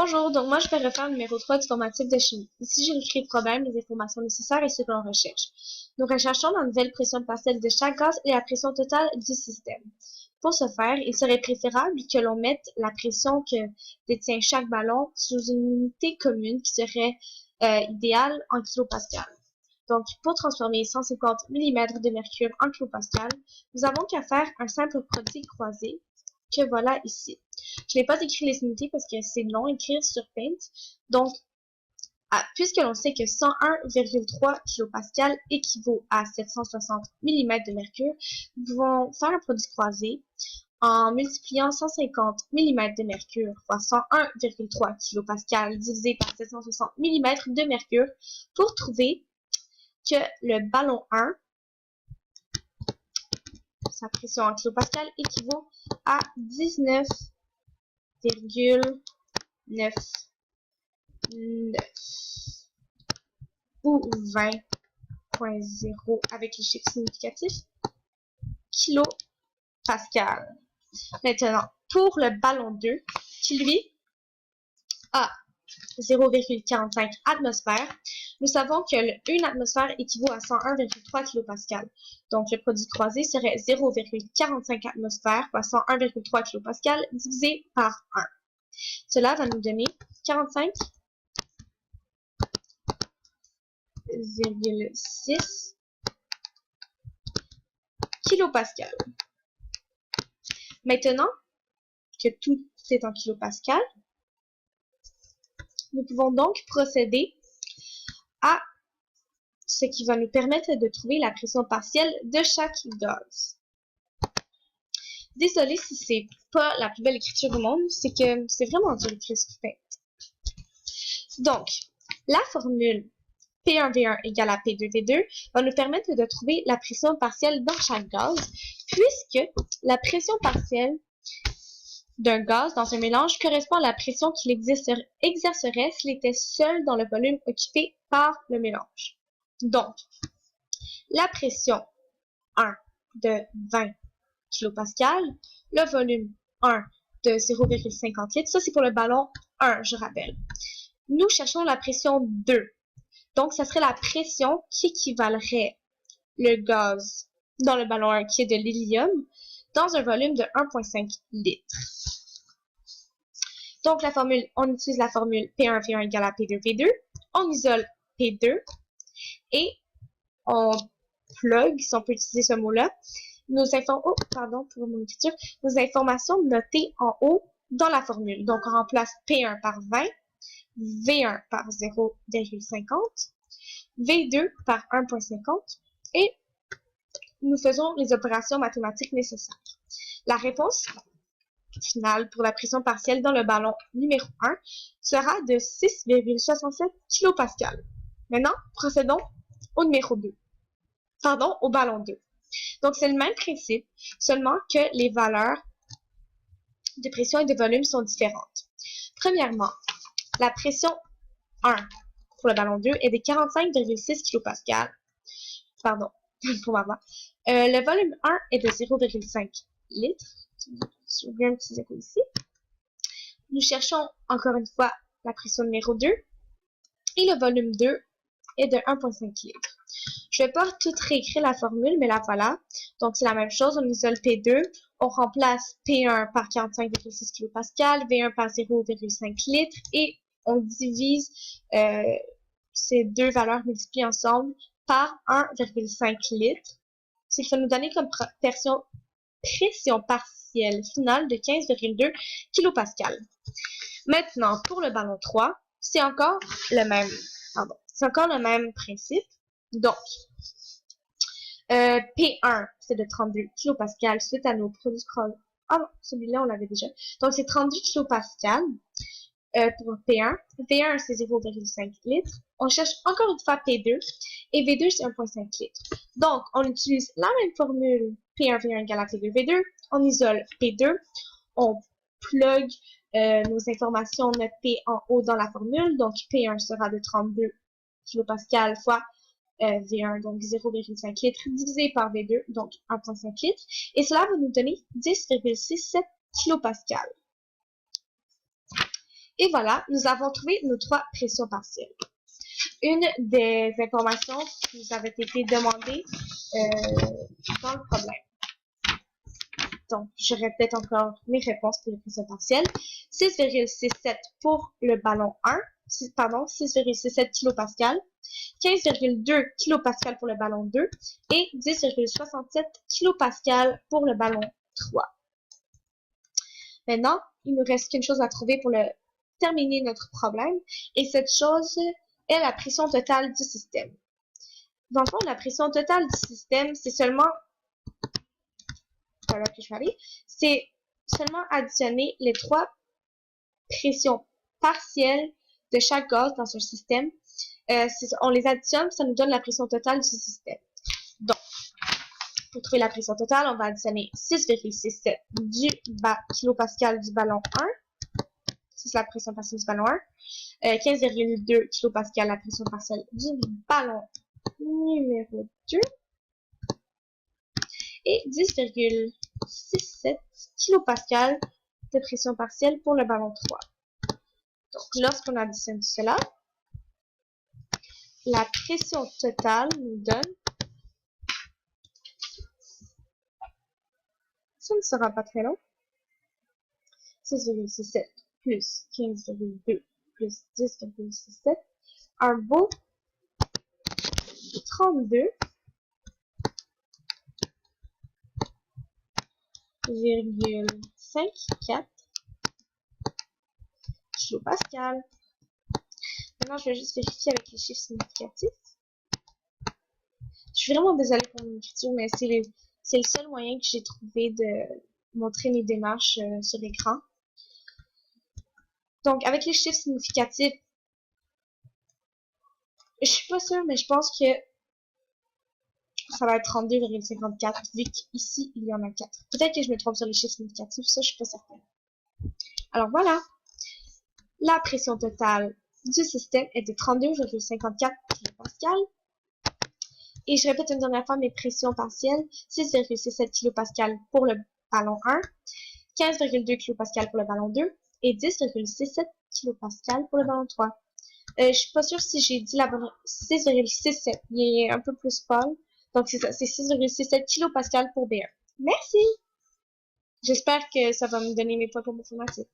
Bonjour, donc moi je vais refaire le numéro 3 du formatif de chimie. Ici, j'ai écrit le problème, les informations nécessaires et ce que l'on recherche. Nous recherchons la nouvelle pression partielle de chaque gaz et la pression totale du système. Pour ce faire, il serait préférable que l'on mette la pression que détient chaque ballon sous une unité commune qui serait idéale en kilopascal. Donc, pour transformer 150 mm de mercure en kilopascal, nous avons qu'à faire un simple produit croisé que voilà ici. Je n'ai pas écrit les unités parce que c'est long à écrire sur Paint. Donc, puisque l'on sait que 101,3 kPa équivaut à 760 mm de mercure, nous pouvons faire un produit croisé en multipliant 150 mm de mercure fois 101,3 kPa divisé par 760 mm de mercure pour trouver que le ballon 1, sa pression en kilopascal, équivaut à 19,99 ou 20,0 avec les chiffres significatifs kilopascal. Maintenant, pour le ballon 2, qui lui a 0,45 atmosphères, nous savons que une atmosphère équivaut à 101,3 kPa. Donc, le produit croisé serait 0,45 atmosphères fois 101,3 kPa divisé par 1. Cela va nous donner 45,6 kPa. Maintenant que tout est en kilopascal, nous pouvons donc procéder à ce qui va nous permettre de trouver la pression partielle de chaque gaz. Désolée si c'est pas la plus belle écriture au monde, c'est que c'est vraiment dur d'écrire ce qui fait. Donc, la formule P1V1 égale à P2V2 va nous permettre de trouver la pression partielle dans chaque gaz, puisque la pression partielle d'un gaz dans un mélange correspond à la pression qu'il exercerait s'il était seul dans le volume occupé par le mélange. Donc, la pression 1 de 20 kPa, le volume 1 de 0,50 litres, ça c'est pour le ballon 1, je rappelle. Nous cherchons la pression 2. Donc, ça serait la pression qui équivalerait le gaz dans le ballon 1 qui est de l'hélium dans un volume de 1,5 litres. Donc, on utilise la formule P1V1 égale à P2V2. On isole P2 et on plug, si on peut utiliser ce mot-là, nos informations notées en haut dans la formule. Donc, on remplace P1 par 20, V1 par 0,50, V2 par 1,50 et nous faisons les opérations mathématiques nécessaires. La réponse finale pour la pression partielle dans le ballon numéro 1 sera de 6,67 kPa. Maintenant, procédons au numéro 2. Au ballon 2. Donc, c'est le même principe, seulement que les valeurs de pression et de volume sont différentes. Premièrement, la pression 1 pour le ballon 2 est de 45,6 kPa. Pardon, pour ma voix. Le volume 1 est de 0,5 litres. J'ai oublié un petit zéro ici. Nous cherchons encore une fois la pression numéro 2. Et le volume 2 est de 1,5 litres. Je ne vais pas tout réécrire la formule, mais la voilà. Donc, c'est la même chose. On isole P2. On remplace P1 par 45,6 kPa, V1 par 0,5 litres et on divise ces deux valeurs multipliées ensemble par 1,5 litres. Ce qui va nous donner comme pression partielle finale de 15,2 kPa. Maintenant, pour le ballon 3, c'est encore le même principe. Donc, P1, c'est de 32 kPa suite à nos produits croisés. Ah non, celui-là, on l'avait déjà. Donc, c'est 32 kPa pour P1. V1, c'est 0,5 litres. On cherche encore une fois P2. Et V2, c'est 1,5 litres. Donc, on utilise la même formule P1V1 égale à P2V2. On isole P2. On plug nos informations notées en haut dans la formule. Donc, P1 sera de 32 kPa fois V1, donc 0,5 litres, divisé par V2, donc 1,5 litres. Et cela va nous donner 10,67 kPa. Et voilà, nous avons trouvé nos 3 pressions partielles. Une des informations qui nous avait été demandée dans le problème. Donc, je répète encore mes réponses pour les pressions partielles. 6,67 pour le ballon 1, 6,67 kPa, 15,2 kPa pour le ballon 2 et 10,67 kPa pour le ballon 3. Maintenant, il nous reste qu'une chose à trouver pour terminer notre problème, et cette chose est la pression totale du système. Dans le fond, la pression totale du système, c'est seulement additionner les 3 pressions partielles de chaque gaz dans un système. On les additionne, ça nous donne la pression totale du système. Donc, pour trouver la pression totale, on va additionner 6,67 du kilopascal du ballon 1. C'est la pression partielle du ballon 1. 15,2 kPa la pression partielle du ballon numéro 2. Et 10,67 kPa de pression partielle pour le ballon 3. Donc, lorsqu'on additionne cela, la pression totale nous donne, ça ne sera pas très long, 6,67 plus 15,2 plus 10,67, un beau 32,54 kPa. Maintenant, je vais juste vérifier avec les chiffres significatifs. Je suis vraiment désolée pour mon écriture, mais c'est le seul moyen que j'ai trouvé de montrer mes démarches sur l'écran. Donc, avec les chiffres significatifs, je suis pas sûre, mais je pense que ça va être 32,54 vu qu'ici, il y en a 4. Peut-être que je me trompe sur les chiffres significatifs, ça, je suis pas certaine. Alors voilà, la pression totale du système est de 32,54 kPa. Et je répète une dernière fois mes pressions partielles, 6,67 kPa pour le ballon 1, 15,2 kPa pour le ballon 2 et 10,67 kPa pour le ballon 3. Je suis pas sûre si j'ai dit la bonne 6,67, il est un peu plus pâle. Donc c'est ça, c'est 6,67 kPa pour B1. Merci! J'espère que ça va me donner mes points pour mathématiques.